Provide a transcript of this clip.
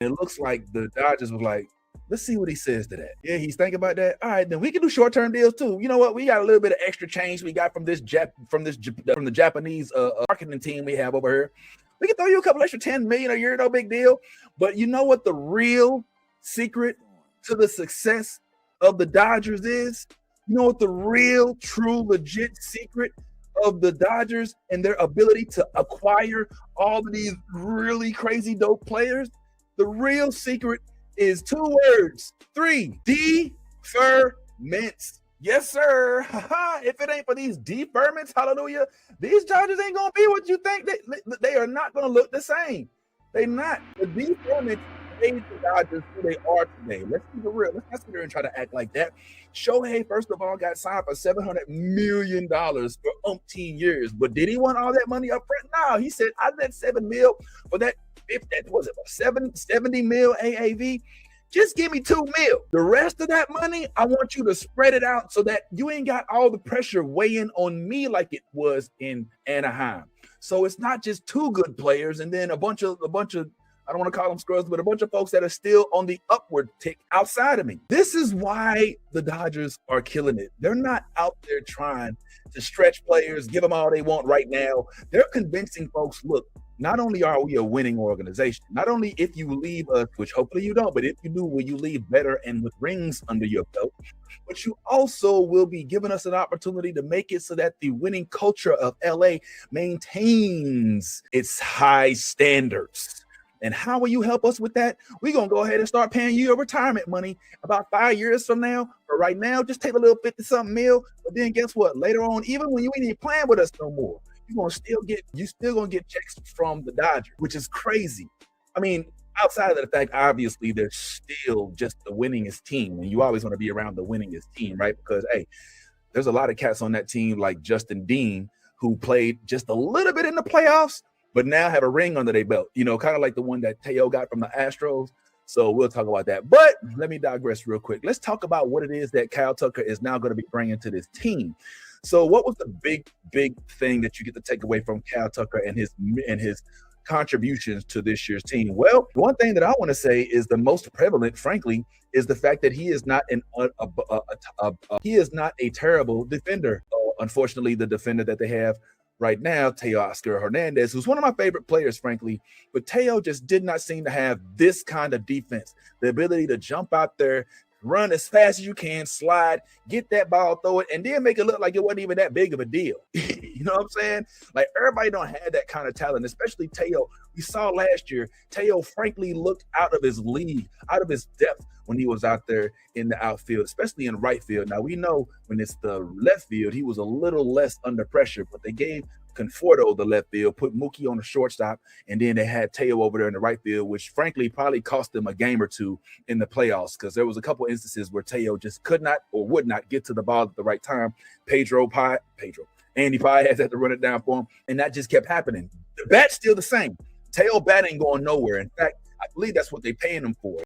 It looks like the Dodgers was like, let's see what he says to that. Yeah, he's thinking about that. All right, then we can do short-term deals too. You know what? We got a little bit of extra change we got from the Japanese marketing team we have over here. We can throw you a couple extra 10 million a year, no big deal. But you know what the real secret to the success of the Dodgers is? You know what the real, true, legit secret of the Dodgers and their ability to acquire all of these really crazy dope players? The real secret is 2 words, 3 deferments. Yes, sir. If it ain't for these deferments, hallelujah, these Dodgers ain't gonna be what you think. They are not gonna look the same. They not. The deferments made the Dodgers who they are today. Let's keep it real. Let's not sit there and try to act like that. Shohei, first of all, got signed for $700 million for umpteen years. But did he want all that money up front? No, he said, I let $7 million for that. If that was it, 70 mil AAV, just give me 2 mil. The rest of that money, I want you to spread it out so that you ain't got all the pressure weighing on me like it was in Anaheim. So it's not just 2 good players and then a bunch of I don't want to call them scrubs, but a bunch of folks that are still on the upward tick outside of me. This is why the Dodgers are killing it. They're not out there trying to stretch players, give them all they want right now. They're convincing folks, look, not only are we a winning organization, not only if you leave us, which hopefully you don't, but if you do, will you leave better and with rings under your belt, but you also will be giving us an opportunity to make it so that the winning culture of LA maintains its high standards. And how will you help us with that? We're going to go ahead and start paying you your retirement money about 5 years from now. But right now, just take a little 50-something mil. But then guess what? Later on, even when you ain't even playing with us no more, you're still gonna get checks from the Dodgers, which is crazy. I mean, outside of the fact, obviously, they're still just the winningest team. And you always want to be around the winningest team, right? Because, hey, there's a lot of cats on that team like Justin Dean who played just a little bit in the playoffs, but now have a ring under their belt, you know, kind of like the one that Teo got from the Astros. So we'll talk about that. But let me digress real quick. Let's talk about what it is that Kyle Tucker is now going to be bringing to this team. So what was the big thing that you get to take away from Kyle Tucker and his contributions to this year's team? Well, one thing that I want to say is the most prevalent, frankly, is the fact that he is not a terrible defender. Unfortunately, the defender that they have right now, Teoscar Hernandez, who's one of my favorite players, frankly, but Teo just did not seem to have this kind of defense, the ability to jump out there, run as fast as you can, slide, get that ball, throw it, and then make it look like it wasn't even that big of a deal. You know what I'm saying? Like, everybody don't have that kind of talent, especially Teo. We saw last year, Teo frankly looked out of his league, out of his depth when he was out there in the outfield, especially in right field. Now, we know when it's the left field, he was a little less under pressure, but they gave Conforto the left field, put Mookie on the shortstop, and then they had Teo over there in the right field, which frankly probably cost them a game or two in the playoffs because there was a couple instances where Teo just could not or would not get to the ball at the right time. Andy Paez had to run it down for him, and that just kept happening. The bat's still the same. Teo bat ain't going nowhere. In fact, I believe that's what they're paying him for.